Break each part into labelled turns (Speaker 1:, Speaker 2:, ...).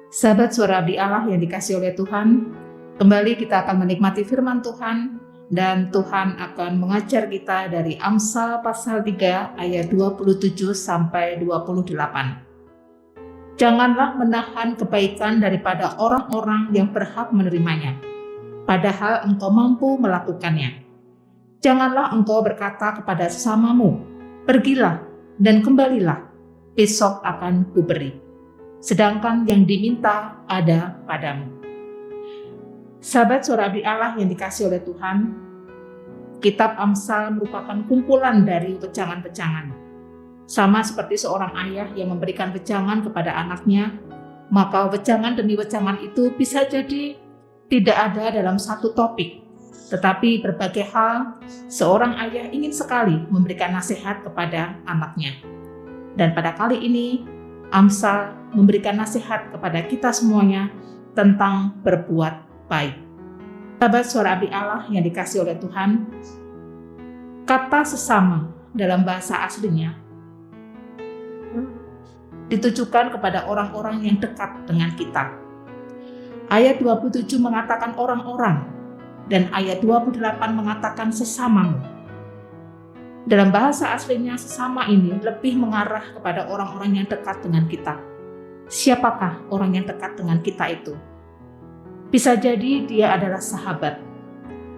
Speaker 1: Sahabat Suara Abdi Allah yang dikasihi oleh Tuhan, kembali kita akan menikmati firman Tuhan dan Tuhan akan mengajar kita dari Amsal pasal 3 ayat 27 sampai 28. Janganlah menahan kebaikan daripada orang-orang yang berhak menerimanya, padahal engkau mampu melakukannya. Janganlah engkau berkata kepada sesamamu, pergilah dan kembalilah, besok akan kuberi. Sedangkan yang diminta ada padamu. Sahabat Suara Abdi Allah yang dikasihi oleh Tuhan, kitab Amsal merupakan kumpulan dari wejangan-wejangan. Sama seperti seorang ayah yang memberikan wejangan kepada anaknya, maka wejangan demi wejangan itu bisa jadi tidak ada dalam satu topik, tetapi berbagai hal seorang ayah ingin sekali memberikan nasihat kepada anaknya. Dan pada kali ini, Amsal memberikan nasihat kepada kita semuanya tentang berbuat baik. Sahabat Suara Abdi Allah yang dikasihi oleh Tuhan, kata sesama dalam bahasa aslinya ditujukan kepada orang-orang yang dekat dengan kita. Ayat 27 mengatakan orang-orang, dan ayat 28 mengatakan sesamamu. Dalam bahasa aslinya sesama ini lebih mengarah kepada orang-orang yang dekat dengan kita. Siapakah orang yang dekat dengan kita itu? Bisa jadi dia adalah sahabat,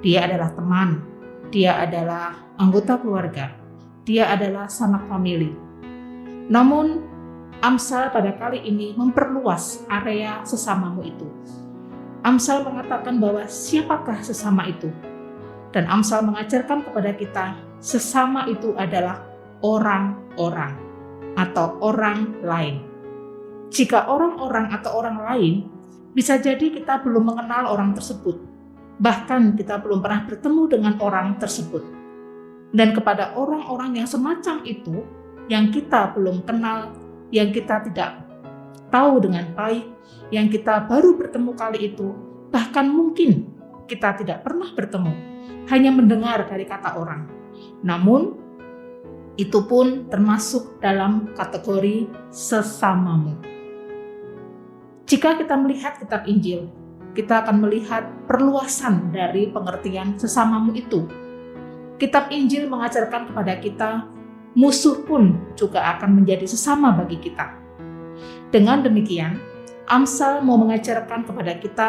Speaker 1: dia adalah teman, dia adalah anggota keluarga, dia adalah sanak famili. Namun, Amsal pada kali ini memperluas area sesamamu itu. Amsal mengatakan bahwa siapakah sesama itu? Dan Amsal mengajarkan kepada kita, sesama itu adalah orang-orang atau orang lain. Jika orang-orang atau orang lain, bisa jadi kita belum mengenal orang tersebut. Bahkan kita belum pernah bertemu dengan orang tersebut. Dan kepada orang-orang yang semacam itu, yang kita belum kenal, yang kita tidak tahu dengan baik, yang kita baru bertemu kali itu, bahkan mungkin kita tidak pernah bertemu, hanya mendengar dari kata orang. Namun, itu pun termasuk dalam kategori sesamamu. Jika kita melihat kitab Injil, kita akan melihat perluasan dari pengertian sesamamu itu. Kitab Injil mengajarkan kepada kita, musuh pun juga akan menjadi sesama bagi kita. Dengan demikian, Amsal mau mengajarkan kepada kita,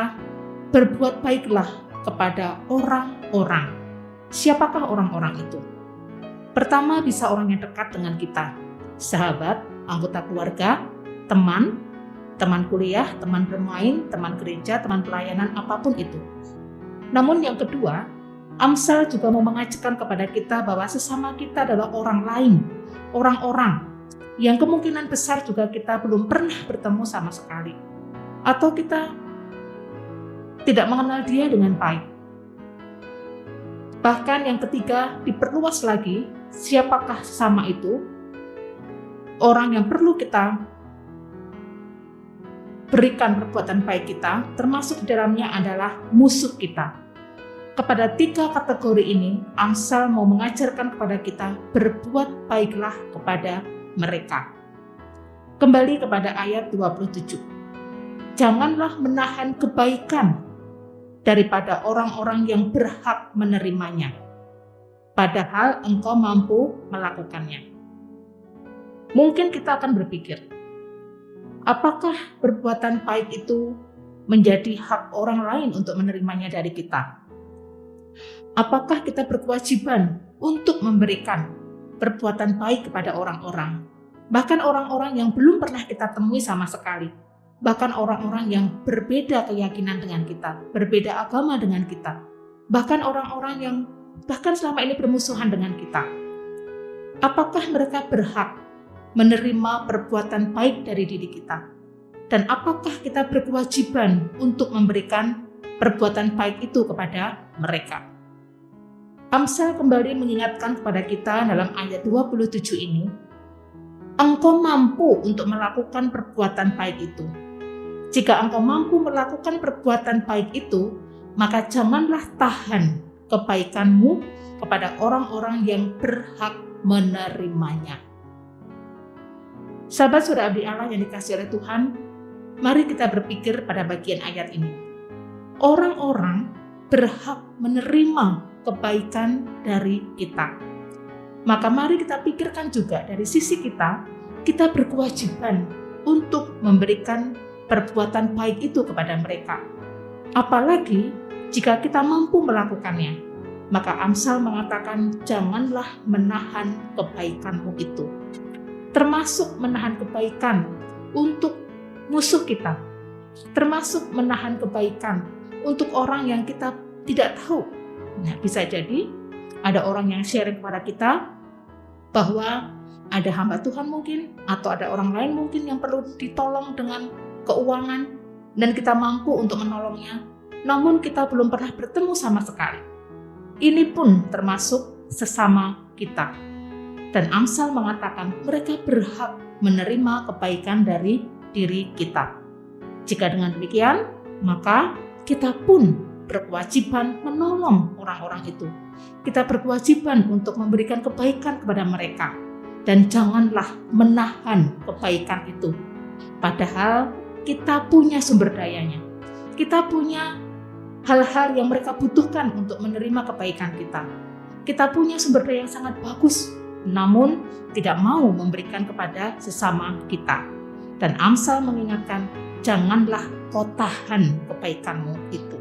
Speaker 1: berbuat baiklah kepada orang-orang. Siapakah orang-orang itu? Pertama, bisa orang yang dekat dengan kita, sahabat, anggota keluarga, teman kuliah, teman bermain, teman gereja, teman pelayanan, apapun itu. Namun yang kedua, Amsal juga mau mengajarkan kepada kita bahwa sesama kita adalah orang lain, orang-orang yang kemungkinan besar juga kita belum pernah bertemu sama sekali, atau kita tidak mengenal dia dengan baik. Bahkan yang ketiga, diperluas lagi, siapakah sesama itu? Orang yang perlu kita berikan perbuatan baik kita, termasuk di dalamnya adalah musuh kita. Kepada tiga kategori ini, Amsal mau mengajarkan kepada kita, berbuat baiklah kepada mereka. Kembali kepada ayat 27. Janganlah menahan kebaikan daripada orang-orang yang berhak menerimanya, padahal engkau mampu melakukannya. Mungkin kita akan berpikir, apakah perbuatan baik itu menjadi hak orang lain untuk menerimanya dari kita? Apakah kita berkewajiban untuk memberikan perbuatan baik kepada orang-orang? Bahkan orang-orang yang belum pernah kita temui sama sekali. Bahkan orang-orang yang berbeda keyakinan dengan kita, berbeda agama dengan kita. Bahkan orang-orang yang bahkan selama ini bermusuhan dengan kita. Apakah mereka berhak menerima perbuatan baik dari diri kita? Dan apakah kita berkewajiban untuk memberikan perbuatan baik itu kepada mereka? Amsal kembali mengingatkan kepada kita dalam ayat 27 ini, engkau mampu untuk melakukan perbuatan baik itu. Jika engkau mampu melakukan perbuatan baik itu, maka janganlah tahan kebaikanmu kepada orang-orang yang berhak menerimanya. Sahabat Suara Abdi Allah yang dikasihi oleh Tuhan, Mari kita berpikir pada bagian ayat ini. Orang-orang berhak menerima kebaikan dari kita. Maka mari kita pikirkan juga dari sisi kita berkewajiban untuk memberikan perbuatan baik itu kepada mereka. Apalagi jika kita mampu melakukannya. Maka Amsal mengatakan, janganlah menahan kebaikanmu itu. Termasuk menahan kebaikan untuk musuh kita. Termasuk menahan kebaikan untuk orang yang kita tidak tahu. Nah, bisa jadi ada orang yang sharing kepada kita bahwa ada hamba Tuhan mungkin, atau ada orang lain mungkin yang perlu ditolong dengan keuangan, dan kita mampu untuk menolongnya, namun kita belum pernah bertemu sama sekali. Ini pun termasuk sesama kita. Dan Amsal mengatakan mereka berhak menerima kebaikan dari diri kita. Jika dengan demikian, maka kita pun berkewajiban menolong orang-orang itu. Kita berkewajiban untuk memberikan kebaikan kepada mereka. Dan janganlah menahan kebaikan itu. Padahal kita punya sumber dayanya. Kita punya hal-hal yang mereka butuhkan untuk menerima kebaikan kita. Kita punya sumber daya yang sangat bagus, namun tidak mau memberikan kepada sesama kita. Dan Amsal mengingatkan, janganlah kau tahan kebaikanmu itu.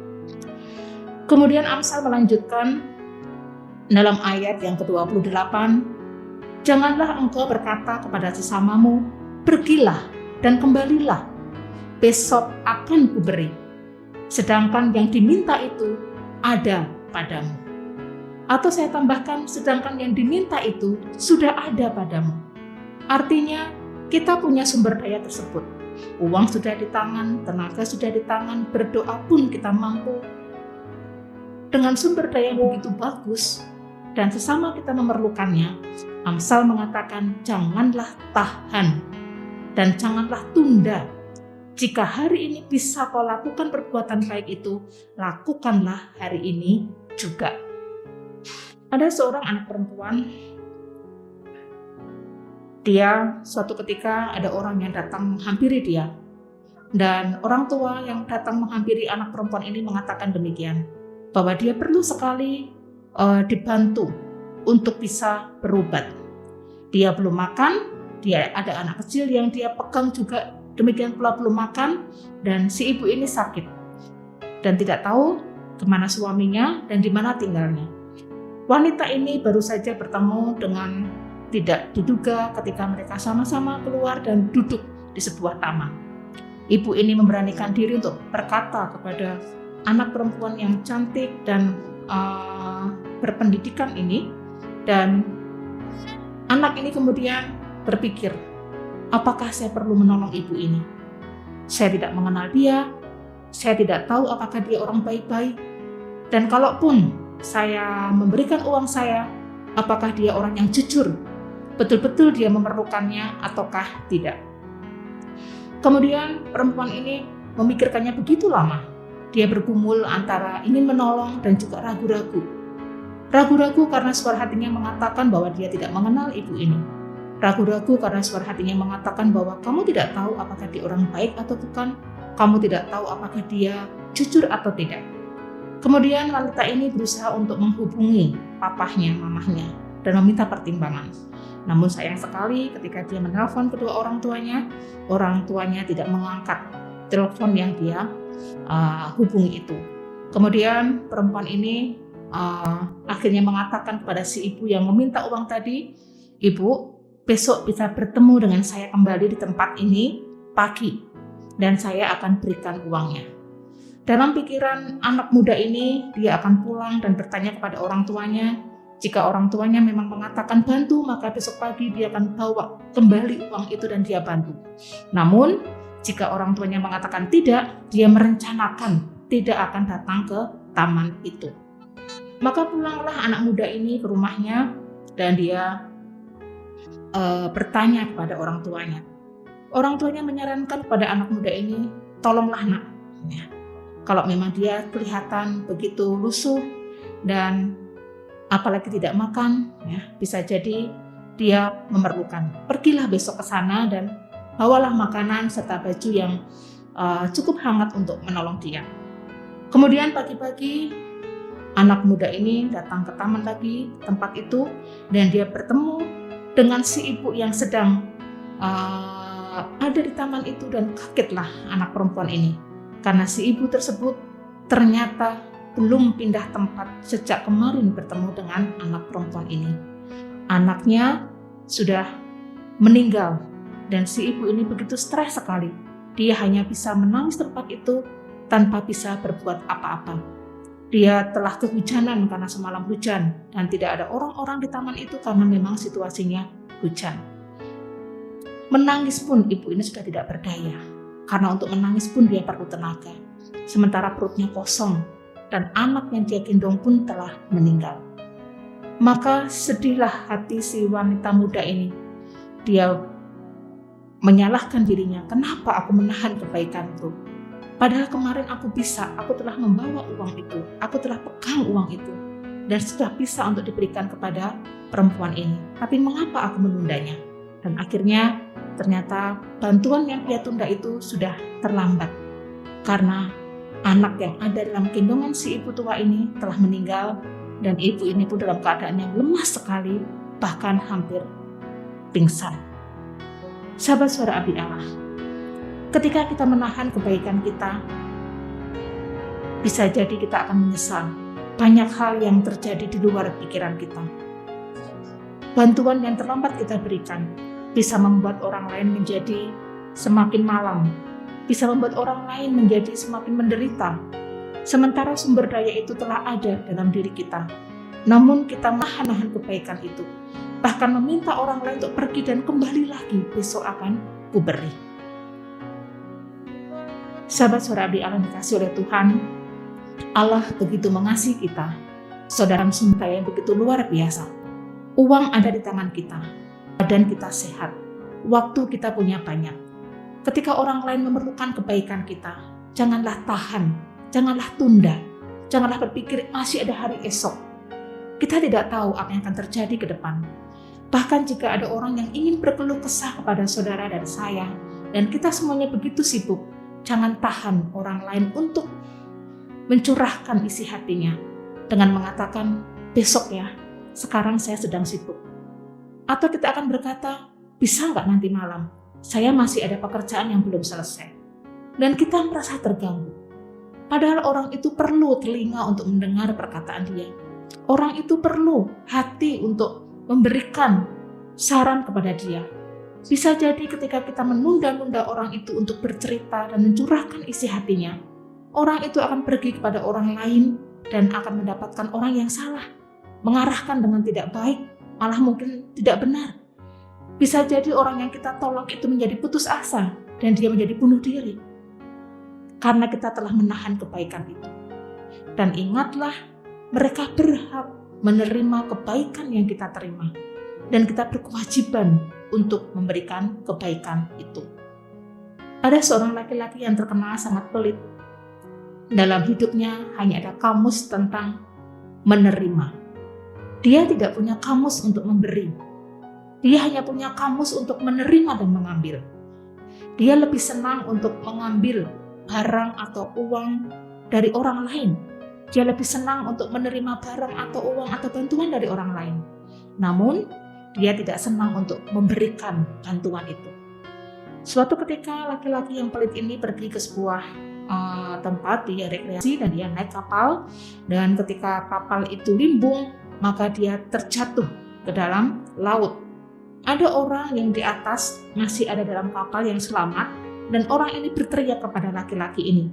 Speaker 1: Kemudian Amsal melanjutkan dalam ayat yang ke-28, janganlah engkau berkata kepada sesamamu, pergilah dan kembalilah, besok akan kuberi. Sedangkan yang diminta itu ada padamu. Atau saya tambahkan, sedangkan yang diminta itu sudah ada padamu. Artinya, kita punya sumber daya tersebut. Uang sudah di tangan, tenaga sudah di tangan, berdoa pun kita mampu. Dengan sumber daya yang begitu bagus, dan sesama kita memerlukannya, Amsal mengatakan, janganlah tahan, dan janganlah tunda. Jika hari ini bisa kau lakukan perbuatan baik itu, lakukanlah hari ini juga. Ada seorang anak perempuan, dia suatu ketika ada orang yang datang menghampiri dia. Dan orang tua yang datang menghampiri anak perempuan ini mengatakan demikian, bahwa dia perlu sekali dibantu untuk bisa berobat. Dia belum makan, dia ada anak kecil yang dia pegang juga, demikian pula belum makan, dan si ibu ini sakit dan tidak tahu kemana suaminya dan di mana tinggalnya. Wanita ini baru saja bertemu dengan tidak diduga ketika mereka sama-sama keluar dan duduk di sebuah taman. Ibu ini memberanikan diri untuk berkata kepada anak perempuan yang cantik dan berpendidikan ini, dan anak ini kemudian berpikir, apakah saya perlu menolong ibu ini? Saya tidak mengenal dia, saya tidak tahu apakah dia orang baik-baik, dan kalaupun saya memberikan uang saya, apakah dia orang yang jujur, betul-betul dia memerlukannya ataukah tidak. Kemudian perempuan ini memikirkannya begitu lama. Dia bergumul antara ingin menolong dan juga ragu-ragu. Ragu-ragu karena suara hatinya mengatakan bahwa dia tidak mengenal ibu ini. Ragu-ragu karena suara hatinya mengatakan bahwa kamu tidak tahu apakah dia orang baik atau bukan. Kamu tidak tahu apakah dia jujur atau tidak. Kemudian wanita ini berusaha untuk menghubungi papahnya, mamahnya, dan meminta pertimbangan. Namun sayang sekali ketika dia menelpon kedua orang tuanya tidak mengangkat telepon yang dia hubungi itu. Kemudian perempuan ini akhirnya mengatakan kepada si ibu yang meminta uang tadi, ibu, besok bisa bertemu dengan saya kembali di tempat ini pagi, dan saya akan berikan uangnya. Dalam pikiran anak muda ini, dia akan pulang dan bertanya kepada orang tuanya. Jika orang tuanya memang mengatakan bantu, maka besok pagi dia akan bawa kembali uang itu dan dia bantu. Namun, jika orang tuanya mengatakan tidak, dia merencanakan tidak akan datang ke taman itu. Maka pulanglah anak muda ini ke rumahnya dan dia bertanya kepada orang tuanya. Orang tuanya menyarankan kepada anak muda ini, tolonglah nak, ya, kalau memang dia kelihatan begitu lusuh dan apalagi tidak makan, ya, bisa jadi dia memerlukan. Pergilah besok ke sana dan bawalah makanan serta baju yang cukup hangat untuk menolong dia. Kemudian pagi-pagi anak muda ini datang ke taman lagi, tempat itu, dan dia bertemu dengan si ibu yang sedang ada di taman itu, dan kagetlah anak perempuan ini karena si ibu tersebut ternyata belum pindah tempat sejak kemarin bertemu dengan anak perempuan ini. Anaknya sudah meninggal dan si ibu ini begitu stres sekali. Dia hanya bisa menangis tempat itu tanpa bisa berbuat apa-apa. Dia telah kehujanan karena semalam hujan dan tidak ada orang-orang di taman itu karena memang situasinya hujan. Menangis pun ibu ini sudah tidak berdaya, karena untuk menangis pun dia perlu tenaga. Sementara perutnya kosong dan anak yang dia gendong pun telah meninggal. Maka sedihlah hati si wanita muda ini. Dia menyalahkan dirinya, kenapa aku menahan kebaikanku? Padahal kemarin aku telah membawa uang itu, aku telah pegang uang itu, dan sudah bisa untuk diberikan kepada perempuan ini. Tapi mengapa aku menundanya? Dan akhirnya ternyata bantuan yang dia tunda itu sudah terlambat. Karena anak yang ada dalam gendongan si ibu tua ini telah meninggal, dan ibu ini pun dalam keadaan yang lemah sekali, bahkan hampir pingsan. Sahabat Suara Abdi Allah, ketika kita menahan kebaikan kita, bisa jadi kita akan menyesal. Banyak hal yang terjadi di luar pikiran kita. Bantuan yang terlambat kita berikan bisa membuat orang lain menjadi semakin malang, bisa membuat orang lain menjadi semakin menderita. Sementara sumber daya itu telah ada dalam diri kita, namun kita menahan kebaikan itu, bahkan meminta orang lain untuk pergi dan kembali lagi, besok akan kuberi. Sahabat Suara Abdi Allah dikasih oleh Tuhan, Allah begitu mengasihi kita, saudara sumber yang begitu luar biasa. Uang ada di tangan kita, badan kita sehat, waktu kita punya banyak. Ketika orang lain memerlukan kebaikan kita, janganlah tahan, janganlah tunda, janganlah berpikir masih ada hari esok. Kita tidak tahu apa yang akan terjadi ke depan. Bahkan jika ada orang yang ingin berkeluh kesah kepada saudara dan saya, dan kita semuanya begitu sibuk, jangan tahan orang lain untuk mencurahkan isi hatinya dengan mengatakan, besok ya, sekarang saya sedang sibuk. Atau kita akan berkata, bisa nggak nanti malam? Saya masih ada pekerjaan yang belum selesai. Dan kita merasa terganggu. Padahal orang itu perlu telinga untuk mendengar perkataan dia. Orang itu perlu hati untuk memberikan saran kepada dia. Bisa jadi ketika kita menunda-nunda orang itu untuk bercerita dan mencurahkan isi hatinya, orang itu akan pergi kepada orang lain dan akan mendapatkan orang yang salah, mengarahkan dengan tidak baik, malah mungkin tidak benar. Bisa jadi orang yang kita tolong itu menjadi putus asa dan dia menjadi bunuh diri karena kita telah menahan kebaikan itu. Dan ingatlah, mereka berhak menerima kebaikan yang kita terima, dan kita berkewajiban untuk memberikan kebaikan itu. Ada seorang laki-laki yang terkenal sangat pelit. Dalam hidupnya hanya ada kamus tentang menerima. Dia tidak punya kamus untuk memberi. Dia hanya punya kamus untuk menerima dan mengambil. Dia lebih senang untuk mengambil barang atau uang dari orang lain. Dia lebih senang untuk menerima barang atau uang atau bantuan dari orang lain. Namun, dia tidak senang untuk memberikan bantuan itu. Suatu ketika laki-laki yang pelit ini pergi ke sebuah tempat, dia rekreasi dan dia naik kapal. Dan ketika kapal itu limbung, maka dia terjatuh ke dalam laut. Ada orang yang di atas masih ada dalam kapal yang selamat, dan orang ini berteriak kepada laki-laki ini,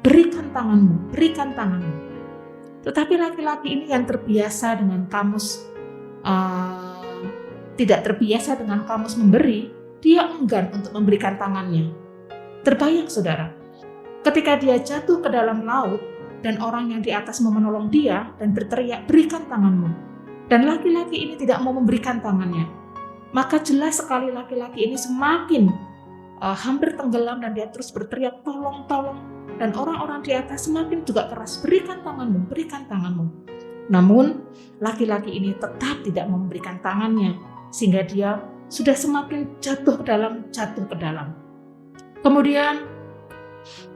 Speaker 1: berikan tanganmu, berikan tanganmu. Tetapi laki-laki ini yang terbiasa dengan kamus, tidak terbiasa dengan kamus memberi, dia enggan untuk memberikan tangannya. Terbayang saudara, ketika dia jatuh ke dalam laut, dan orang yang di atas mau menolong dia dan berteriak, berikan tanganmu. Dan laki-laki ini tidak mau memberikan tangannya. Maka jelas sekali laki-laki ini semakin hampir tenggelam dan dia terus berteriak, tolong, tolong. Dan orang-orang di atas semakin juga keras, berikan tanganmu, berikan tanganmu. Namun laki-laki ini tetap tidak mau memberikan tangannya, sehingga dia sudah semakin jatuh ke dalam. Kemudian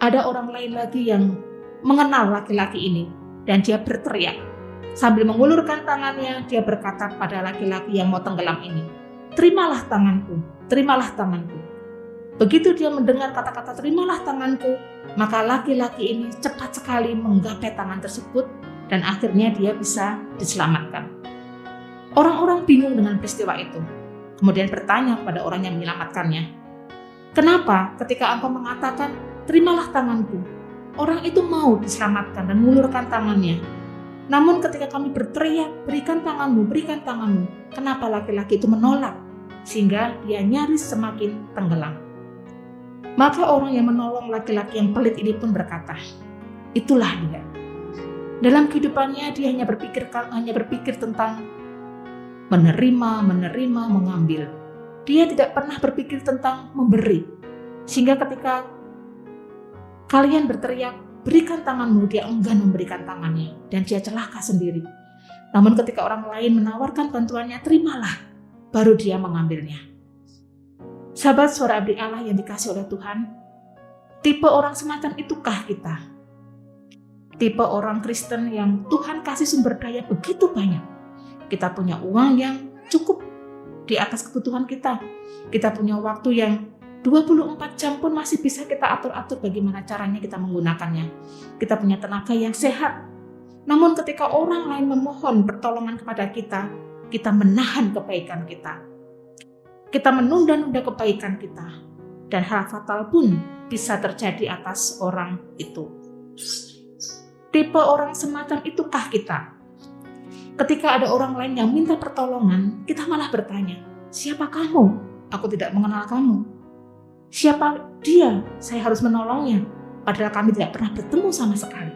Speaker 1: Ada orang lain lagi yang mengenal laki-laki ini dan dia berteriak. Sambil mengulurkan tangannya, dia berkata pada laki-laki yang mau tenggelam ini, "Terimalah tanganku, terimalah tanganku." Begitu dia mendengar kata-kata "terimalah tanganku", maka laki-laki ini cepat sekali menggapai tangan tersebut dan akhirnya dia bisa diselamatkan. Orang-orang bingung dengan peristiwa itu. Kemudian bertanya kepada orang yang menyelamatkannya, "Kenapa ketika engkau mengatakan terimalah tanganku, orang itu mau diselamatkan dan mengulurkan tangannya? Namun ketika kami berteriak, berikan tanganmu, kenapa laki-laki itu menolak sehingga dia nyaris semakin tenggelam?" Maka orang yang menolong laki-laki yang pelit ini pun berkata, "Itulah dia. Dalam kehidupannya dia hanya berpikir tentang menerima, mengambil. Dia tidak pernah berpikir tentang memberi. Sehingga ketika kalian berteriak, berikan tanganmu, dia enggan memberikan tangannya dan dia celaka sendiri. Namun ketika orang lain menawarkan bantuannya, terimalah, baru dia mengambilnya." Sahabat suara abdi Allah yang dikasih oleh Tuhan, tipe orang semacam itukah kita? Tipe orang Kristen yang Tuhan kasih sumber daya begitu banyak. Kita punya uang yang cukup di atas kebutuhan kita. Kita punya waktu yang 24 jam pun masih bisa kita atur-atur bagaimana caranya kita menggunakannya. Kita punya tenaga yang sehat. Namun ketika orang lain memohon pertolongan kepada kita, kita menahan kebaikan kita. Kita menunda-nunda kebaikan kita. Dan hal fatal pun bisa terjadi atas orang itu. Tipe orang semacam itukah kita? Ketika ada orang lain yang minta pertolongan, kita malah bertanya, "Siapa kamu? Aku tidak mengenal kamu. Siapa dia? Saya harus menolongnya. Padahal kami tidak pernah bertemu sama sekali."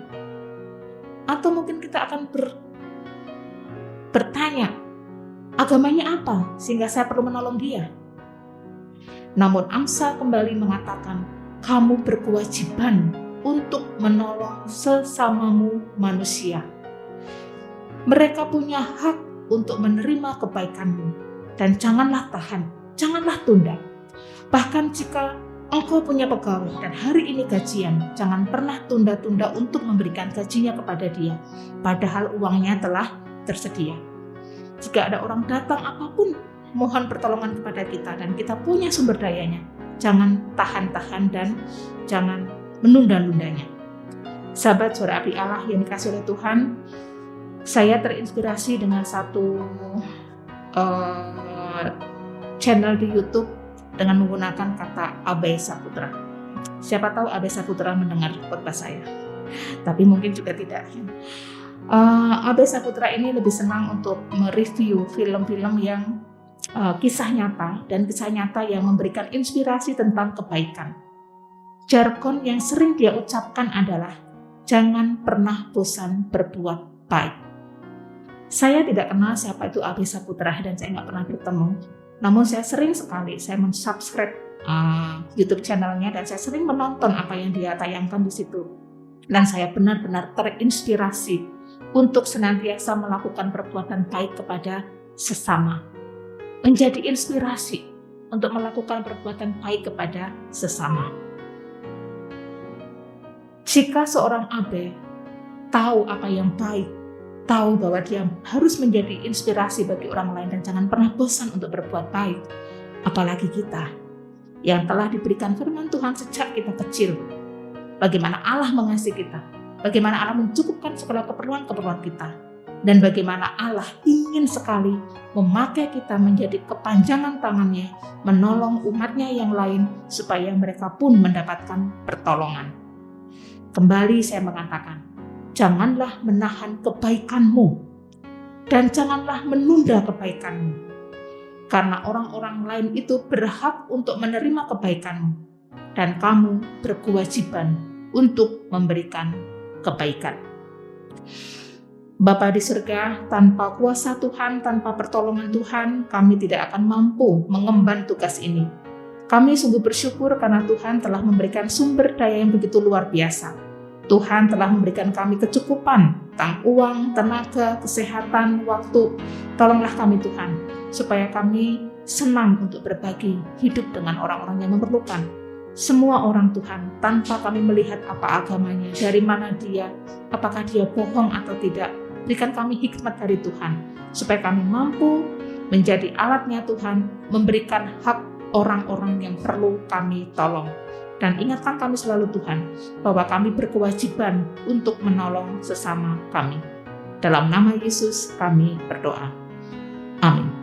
Speaker 1: Atau mungkin kita akan bertanya, "Agamanya apa sehingga saya perlu menolong dia?" Namun Amsal kembali mengatakan, kamu berkewajiban untuk menolong sesamamu manusia. Mereka punya hak untuk menerima kebaikanmu. Dan janganlah tahan, janganlah tunda. Bahkan jika engkau punya pegawai dan hari ini gajian, jangan pernah tunda-tunda untuk memberikan gajinya kepada dia. Padahal uangnya telah tersedia. Jika ada orang datang apapun mohon pertolongan kepada kita dan kita punya sumber dayanya, jangan tahan-tahan dan jangan menunda-nundanya. Sahabat suara abdi Allah yang dikasih oleh Tuhan, saya terinspirasi dengan satu channel di YouTube dengan menggunakan kata Abai Saputra. Siapa tahu Abai Saputra mendengar khotbah saya, tapi mungkin juga tidak. Abai Saputra ini lebih senang untuk mereview film-film yang kisah nyata dan kisah nyata yang memberikan inspirasi tentang kebaikan. Jargon yang sering dia ucapkan adalah jangan pernah bosan berbuat baik. Saya tidak kenal siapa itu Abai Saputra dan saya nggak pernah bertemu. Namun saya sering sekali saya mensubscribe YouTube channelnya dan saya sering menonton apa yang dia tayangkan di situ. Dan saya benar-benar terinspirasi untuk senantiasa melakukan perbuatan baik kepada sesama. Menjadi inspirasi untuk melakukan perbuatan baik kepada sesama. Jika seorang Abai tahu apa yang baik, tahu bahwa dia harus menjadi inspirasi bagi orang lain dan jangan pernah bosan untuk berbuat baik, apalagi kita yang telah diberikan firman Tuhan sejak kita kecil. Bagaimana Allah mengasihi kita, bagaimana Allah mencukupkan segala keperluan-keperluan kita, dan bagaimana Allah ingin sekali memakai kita menjadi kepanjangan tangannya, menolong umatnya yang lain supaya mereka pun mendapatkan pertolongan. Kembali saya mengatakan, janganlah menahan kebaikanmu dan janganlah menunda kebaikanmu. Karena orang-orang lain itu berhak untuk menerima kebaikanmu dan kamu berkewajiban untuk memberikan kebaikan. Bapa di surga, tanpa kuasa Tuhan, tanpa pertolongan Tuhan, kami tidak akan mampu mengemban tugas ini. Kami sungguh bersyukur karena Tuhan telah memberikan sumber daya yang begitu luar biasa. Tuhan telah memberikan kami kecukupan, tentang uang, tenaga, kesehatan, waktu. Tolonglah kami Tuhan, supaya kami senang untuk berbagi hidup dengan orang-orang yang memerlukan. semua orang Tuhan, tanpa kami melihat apa agamanya, dari mana dia, apakah dia bohong atau tidak. Berikan kami hikmat dari Tuhan, supaya kami mampu menjadi alatnya Tuhan, memberikan hak orang-orang yang perlu kami tolong. Dan ingatkan kami selalu Tuhan, bahwa kami berkewajiban untuk menolong sesama kami. Dalam nama Yesus kami berdoa. Amin.